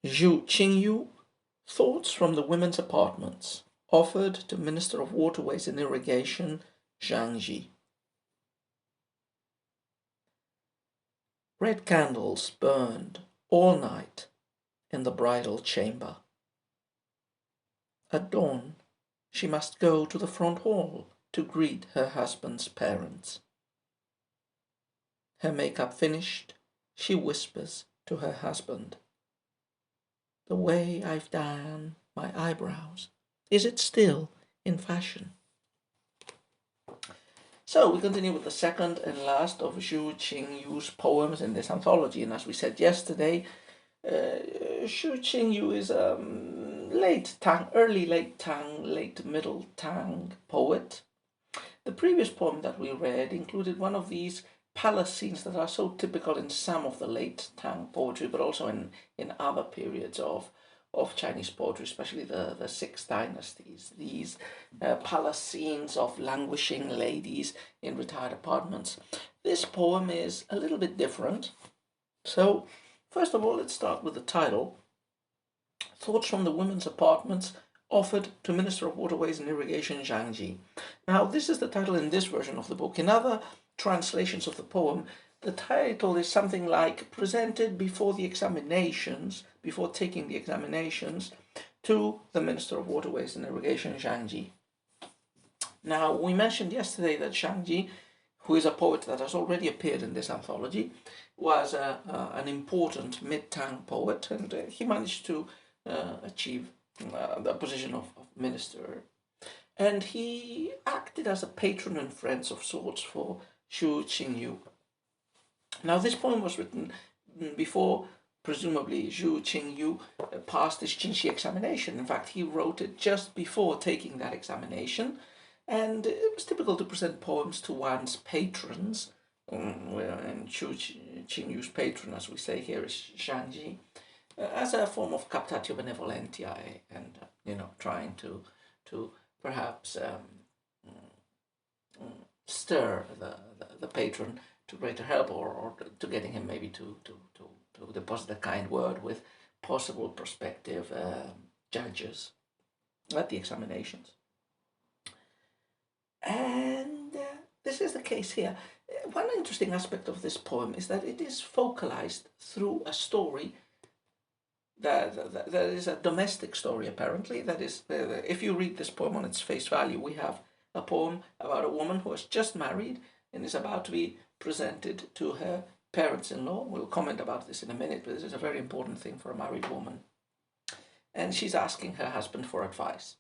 Qingyu, Thoughts from the Women's Apartments, offered to Minister of Waterways and Irrigation Zhang. Red candles burned all night in the bridal chamber. At dawn, she must go to the front hall to greet her husband's parents. Her makeup finished, she whispers to her husband, "The way I've done my eyebrows, is it still in fashion?" So we continue with the second and last of Zhu Qingyu's poems in this anthology. And as we said yesterday, Zhu Qingyu is a late Tang, early late Tang, late middle Tang poet. The previous poem that we read included one of these palace scenes that are so typical in some of the late Tang poetry, but also in other periods of Chinese poetry, especially the Six Dynasties. These palace scenes of languishing ladies in retired apartments. This poem is a little bit different. So, first of all, let's start with the title. Thoughts from the Women's Apartments, offered to Minister of Waterways and Irrigation Zhang. Now, this is the title in this version of the book. In other translations of the poem, the title is something like presented before the examinations, before taking the examinations, to the Minister of Waterways and Irrigation, Zhang. Now, we mentioned yesterday that Zhang, who is a poet that has already appeared in this anthology, was an important mid-Tang poet, and he managed to achieve the position of minister. And he acted as a patron and friend of sorts for Zhu Qingyu. Now, this poem was written before, presumably, Zhu Qingyu passed his Qingxi examination. In fact, he wrote it just before taking that examination, and it was typical to present poems to one's patrons. And Zhu Qingyu's patron, as we say here, is Zhang, as a form of captatio benevolentiae, and trying to perhaps stir the patron to greater help, or to getting him maybe to deposit a kind word with possible prospective judges at the examinations. And this is the case here. One interesting aspect of this poem is that it is focalized through a story that is a domestic story, apparently. That is, if you read this poem on its face value, we have a poem about a woman who has just married and is about to be presented to her parents-in-law. We'll comment about this in a minute, but this is a very important thing for a married woman. And she's asking her husband for advice.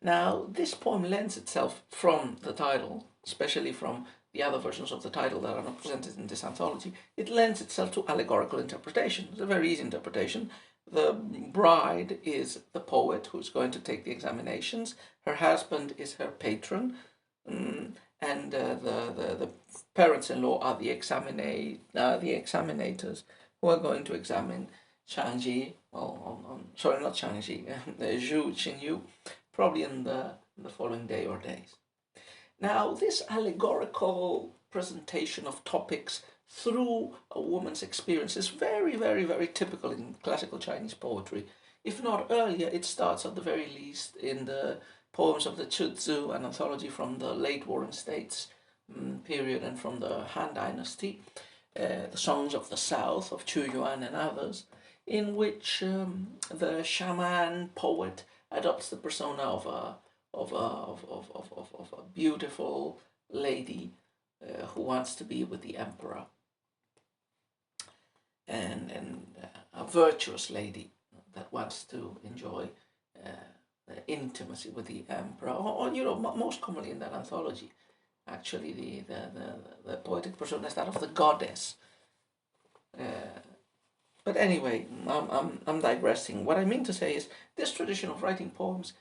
Now, this poem lends itself, from the title, especially from the other versions of the title that are not presented in this anthology, it lends itself to allegorical interpretation. It's a very easy interpretation. The bride is the poet who's going to take the examinations. Her husband is her patron, and the parents-in-law are the examinators who are going to examine Zhang. Sorry, not Zhang, Zhu Qingyu, probably in the following day or days. Now, this allegorical presentation of topics through a woman's experience is very, very, very typical in classical Chinese poetry. If not earlier, it starts at the very least in the poems of the Zhu, an anthology from the late Warring States period and from the Han Dynasty, the Songs of the South of Qingyu and others, in which the shaman poet adopts the persona of a beautiful lady who wants to be with the emperor, and a virtuous lady that wants to enjoy the intimacy with the emperor, or most commonly in that anthology, actually the poetic persona is that of the goddess. But anyway, I'm digressing. What I mean to say is this tradition of writing poems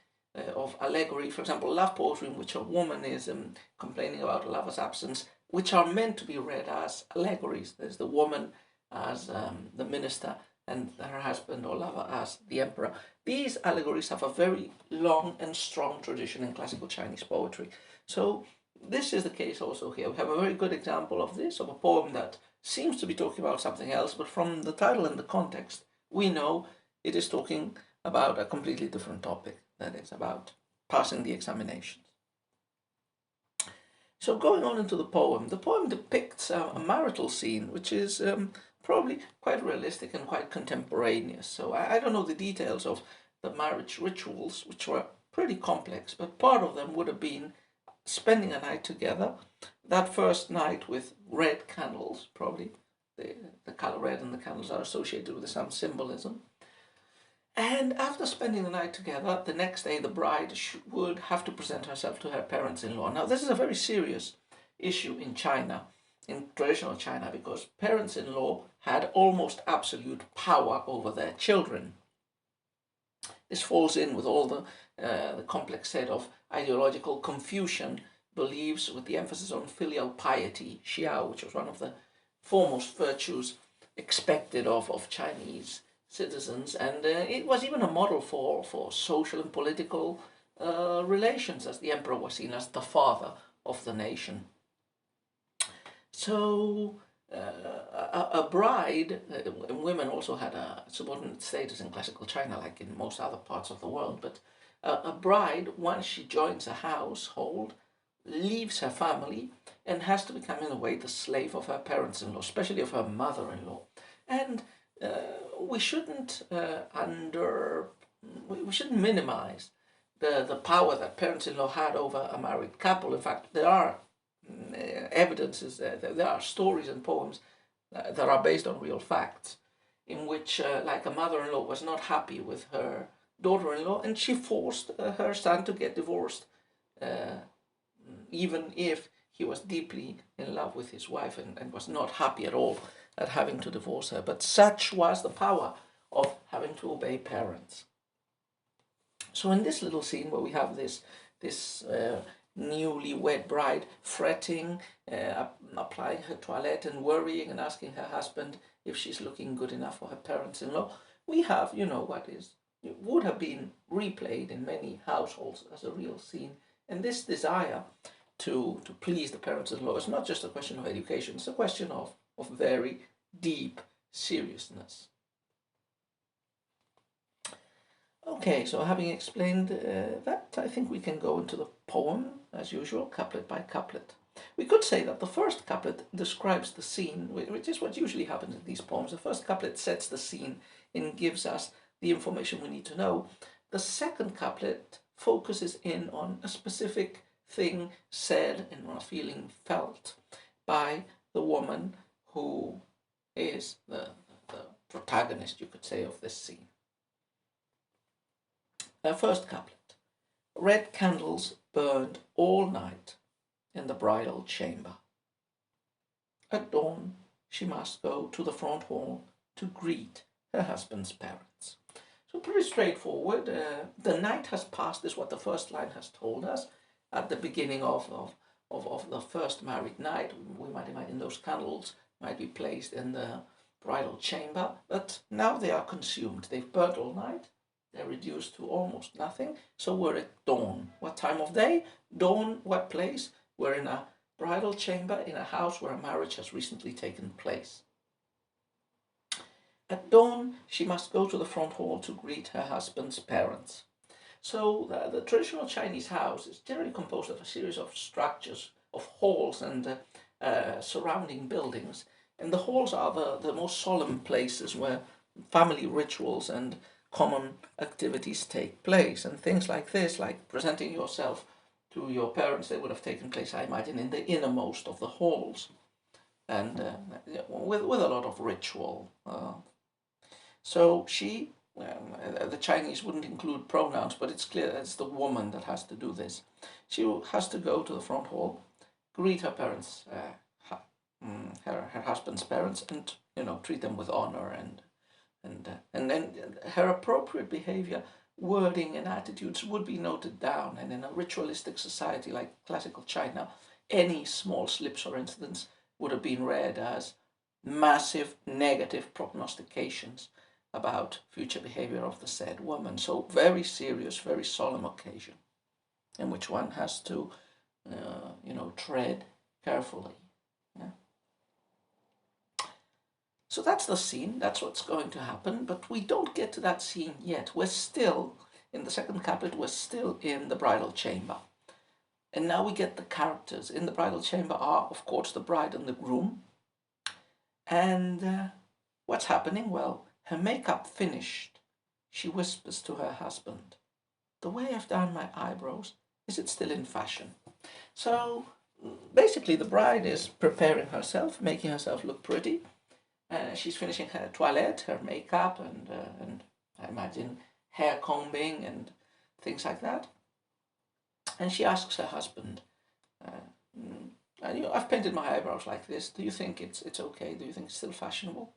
of allegory, for example, love poetry, in which a woman is complaining about a lover's absence, which are meant to be read as allegories. There's the woman as the minister, and her husband or lover as the emperor. These allegories have a very long and strong tradition in classical Chinese poetry. So this is the case also here. We have a very good example of this, of a poem that seems to be talking about something else, but from the title and the context, we know it is talking about a completely different topic, that is about passing the examinations. So going on into the poem depicts a marital scene, which is probably quite realistic and quite contemporaneous. So I don't know the details of the marriage rituals, which were pretty complex, but part of them would have been spending a night together. That first night with red candles, probably the color red and the candles are associated with some symbolism. And after spending the night together, the next day the bride would have to present herself to her parents-in-law. Now, this is a very serious issue in China, in traditional China, because parents-in-law had almost absolute power over their children. This falls in with all the complex set of ideological Confucian beliefs, with the emphasis on filial piety, xiao, which was one of the foremost virtues expected of Chinese citizens, and it was even a model for social and political relations, as the emperor was seen as the father of the nation. So a bride, women also had a subordinate status in classical China, like in most other parts of the world, but a bride, once she joins a household, leaves her family and has to become, in a way, the slave of her parents-in-law, especially of her mother-in-law. And we shouldn't we shouldn't minimize the power that parents-in-law had over a married couple. In fact, there are evidences, there are stories and poems that are based on real facts, in which like a mother-in-law was not happy with her daughter-in-law, and she forced her son to get divorced, even if he was deeply in love with his wife and was not happy at all at having to divorce her. But such was the power of having to obey parents. So in this little scene where we have this newlywed bride fretting, applying her toilette and worrying and asking her husband if she's looking good enough for her parents-in-law, we have, what would have been replayed in many households as a real scene. And this desire to please the parents-in-law is not just a question of education, it's a question of very deep seriousness. Okay, so having explained that, I think we can go into the poem, as usual, couplet by couplet. We could say that the first couplet describes the scene, which is what usually happens in these poems. The first couplet sets the scene and gives us the information we need to know. The second couplet focuses in on a specific thing said and on a feeling felt by the woman who is the protagonist, you could say, of this scene. First couplet. Red candles burned all night in the bridal chamber. At dawn, she must go to the front hall to greet her husband's parents. So pretty straightforward. The night has passed is what the first line has told us. At the beginning of the first married night, we might imagine those candles might be placed in the bridal chamber, but now they are consumed. They've burnt all night. They're reduced to almost nothing. So we're at dawn. What time of day? Dawn, what place? We're in a bridal chamber in a house where a marriage has recently taken place. At dawn, she must go to the front hall to greet her husband's parents. So the traditional Chinese house is generally composed of a series of structures, of halls and surrounding buildings. And the halls are the most solemn places where family rituals and common activities take place. And things like this, like presenting yourself to your parents, they would have taken place, I imagine, in the innermost of the halls, and with a lot of ritual. So she, the Chinese wouldn't include pronouns, but it's clear that it's the woman that has to do this. She has to go to the front hall, greet her parents, her husband's parents, and treat them with honor, and then her appropriate behavior, wording and attitudes would be noted down. And in a ritualistic society like classical China, any small slips or incidents would have been read as massive negative prognostications about future behavior of the said woman. So very serious, very solemn occasion in which one has to, tread carefully. Yeah. So that's the scene, that's what's going to happen, but we don't get to that scene yet. We're still, in the second couplet, we're still in the bridal chamber. And now we get the characters. In the bridal chamber are, of course, the bride and the groom. And what's happening? Well, her makeup finished. She whispers to her husband, "The way I've done my eyebrows, is it still in fashion?" So basically the bride is preparing herself, making herself look pretty. She's finishing her toilette, her makeup, and I imagine hair combing and things like that. And she asks her husband, I've painted my eyebrows like this. Do you think it's okay? Do you think it's still fashionable?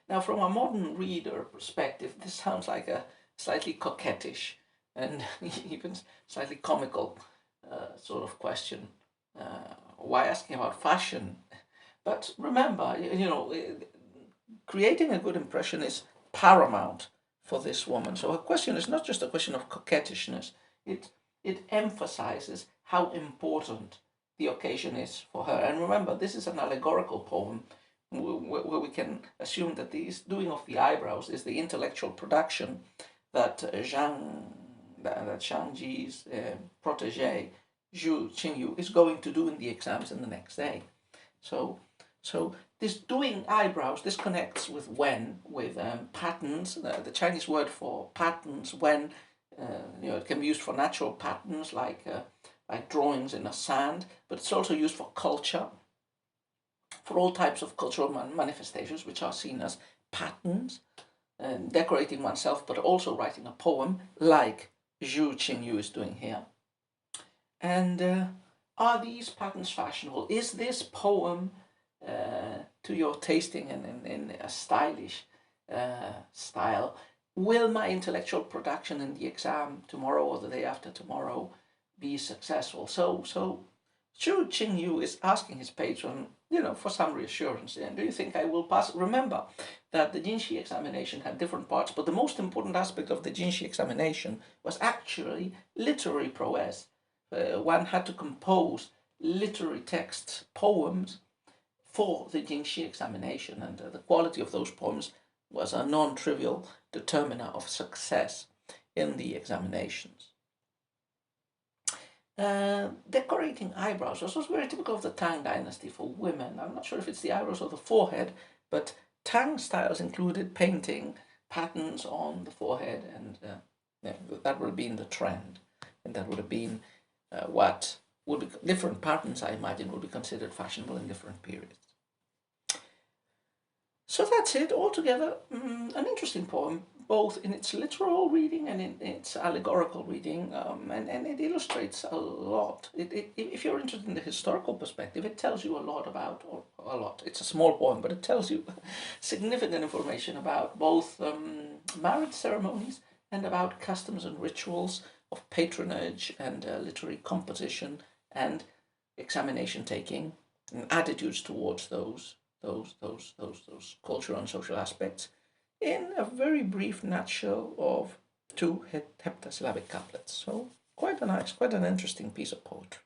Now, from a modern reader perspective, this sounds like a slightly coquettish and even slightly comical sort of question. Why asking about fashion? But remember, creating a good impression is paramount for this woman. So her question is not just a question of coquettishness. It emphasizes how important the occasion is for her. And remember, this is an allegorical poem where we can assume that the doing of the eyebrows is the intellectual production that Zhang Ji's protege, Qingyu, is going to do in the exams in the next day. So this doing eyebrows, this connects with patterns. The Chinese word for patterns, wen, it can be used for natural patterns like drawings in the sand, but it's also used for culture, for all types of cultural manifestations which are seen as patterns, and decorating oneself, but also writing a poem like Qingyu is doing here. And are these patterns fashionable? Is this poem to your tasting and in a stylish style? Will my intellectual production in the exam tomorrow or the day after tomorrow be successful? So Qingyu is asking his patron, for some reassurance. And do you think I will pass? Remember that the Jinshi examination had different parts, but the most important aspect of the Jinshi examination was actually literary prowess. One had to compose literary texts, poems, for the Jinshi examination, and the quality of those poems was a non-trivial determiner of success in the examinations. Decorating eyebrows was very typical of the Tang dynasty for women. I'm not sure if it's the eyebrows or the forehead, but Tang styles included painting patterns on the forehead, and that would have been the trend, and that would have been what would be different patterns, I imagine, would be considered fashionable in different periods. So that's it. Altogether, an interesting poem, both in its literal reading and in its allegorical reading, and it illustrates a lot. If you're interested in the historical perspective, it tells you a lot about, or a lot, it's a small poem, but it tells you significant information about both marriage ceremonies and about customs and rituals of patronage and literary composition and examination taking and attitudes towards those cultural and social aspects in a very brief nutshell of two heptasyllabic couplets. So quite an interesting piece of poetry.